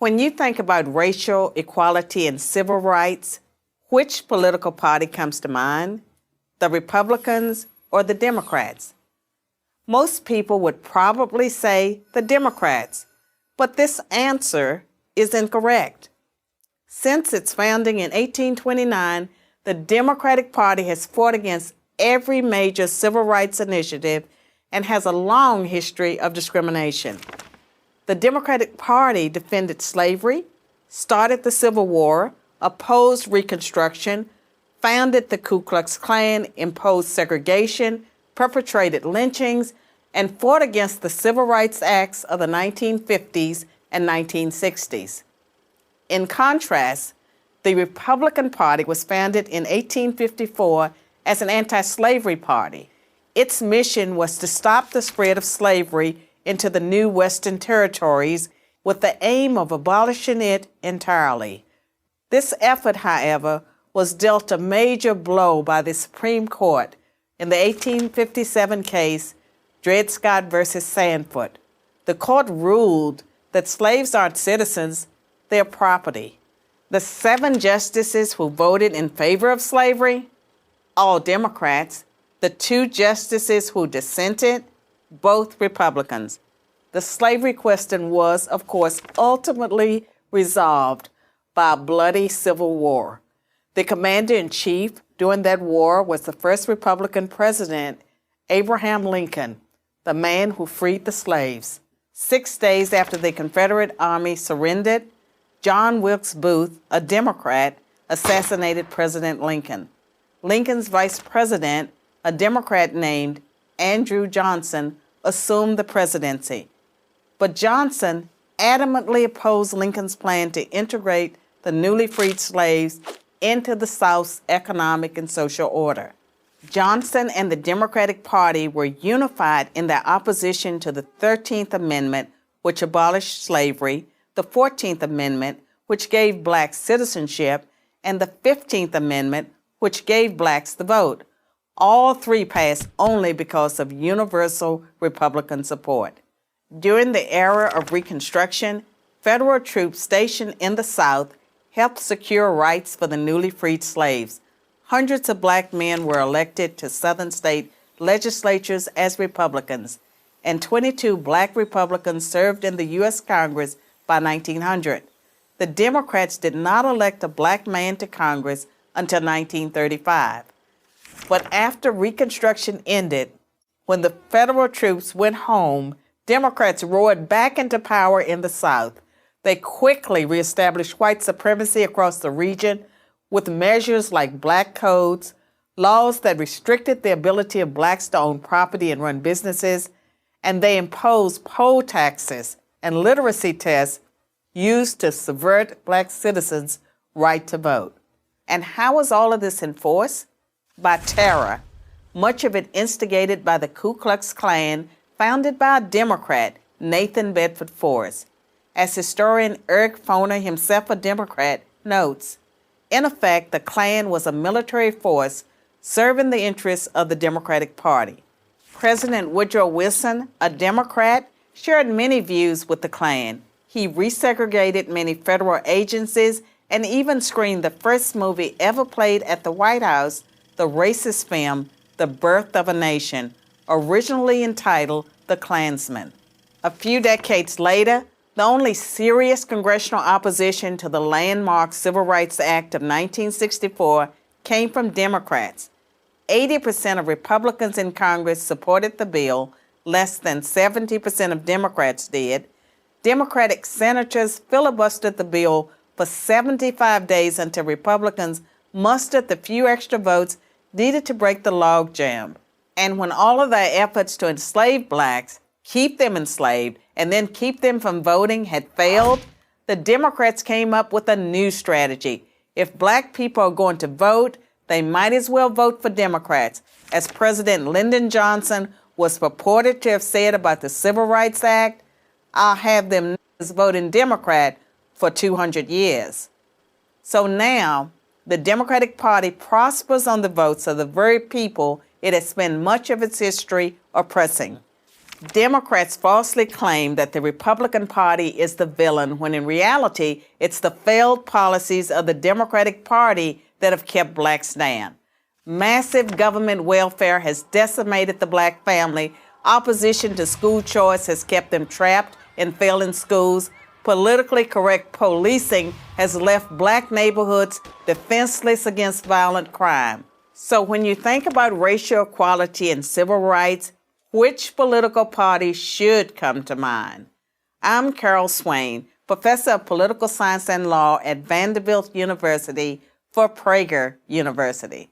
When you think about racial equality and civil rights, which political party comes to mind? The Republicans or the Democrats? Most people would probably say the Democrats, but this answer is incorrect. Since its founding in 1829, the Democratic Party has fought against every major civil rights initiative and has a long history of discrimination. The Democratic Party defended slavery, started the Civil War, opposed Reconstruction, founded the Ku Klux Klan, imposed segregation, perpetrated lynchings, and fought against the Civil Rights Acts of the 1950s and 1960s. In contrast, the Republican Party was founded in 1854 as an anti-slavery party. Its mission was to stop the spread of slavery into the new Western territories with the aim of abolishing it entirely. This effort, however, was dealt a major blow by the Supreme Court in the 1857 case Dred Scott versus Sandford. The court ruled that slaves aren't citizens, they're property. The 7 justices who voted in favor of slavery, all Democrats. The 2 justices who dissented, both Republicans. The slavery question was, of course, ultimately resolved by a bloody civil war. The commander-in-chief during that war was the first Republican president, Abraham Lincoln, the man who freed the slaves. 6 days after the Confederate Army surrendered, John Wilkes Booth, a Democrat, assassinated President Lincoln. Lincoln's vice president, a Democrat named Andrew Johnson, assumed the presidency. But Johnson adamantly opposed Lincoln's plan to integrate the newly freed slaves into the South's economic and social order. Johnson and the Democratic Party were unified in their opposition to the 13th Amendment, which abolished slavery, the 14th Amendment, which gave blacks citizenship, and the 15th Amendment, which gave blacks the vote. All 3 passed only because of universal Republican support. During the era of Reconstruction, federal troops stationed in the South helped secure rights for the newly freed slaves. Hundreds of black men were elected to Southern state legislatures as Republicans, and 22 black Republicans served in the U.S. Congress by 1900. The Democrats did not elect a black man to Congress until 1935. But after Reconstruction ended, when the federal troops went home, Democrats roared back into power in the South. They quickly reestablished white supremacy across the region with measures like black codes, laws that restricted the ability of blacks to own property and run businesses, and they imposed poll taxes and literacy tests used to subvert black citizens' right to vote. And how was all of this enforced? By terror, much of it instigated by the Ku Klux Klan, founded by a Democrat, Nathan Bedford Forrest. As historian Eric Foner, himself a Democrat, notes, in effect, the Klan was a military force serving the interests of the Democratic Party. President Woodrow Wilson, a Democrat, shared many views with the Klan. He resegregated many federal agencies and even screened the first movie ever played at the White House, the racist film, The Birth of a Nation, originally entitled The Klansman. A few decades later, the only serious congressional opposition to the landmark Civil Rights Act of 1964 came from Democrats. 80% of Republicans in Congress supported the bill, less than 70% of Democrats did. Democratic senators filibustered the bill for 75 days until Republicans mustered the few extra votes needed to break the logjam. And when all of their efforts to enslave blacks, keep them enslaved, and then keep them from voting had failed, the Democrats came up with a new strategy. If black people are going to vote, they might as well vote for Democrats, as President Lyndon Johnson was purported to have said about the Civil Rights Act. I'll have them voting Democrat for 200 years. So now, the Democratic Party prospers on the votes of the very people it has spent much of its history oppressing. Democrats falsely claim that the Republican Party is the villain when in reality it's the failed policies of the Democratic Party that have kept blacks down. Massive government welfare has decimated the black family. Opposition to school choice has kept them trapped in failing schools. Politically correct policing has left black neighborhoods defenseless against violent crime. So when you think about racial equality and civil rights, which political party should come to mind? I'm Carol Swain, professor of political science and law at Vanderbilt University for Prager University.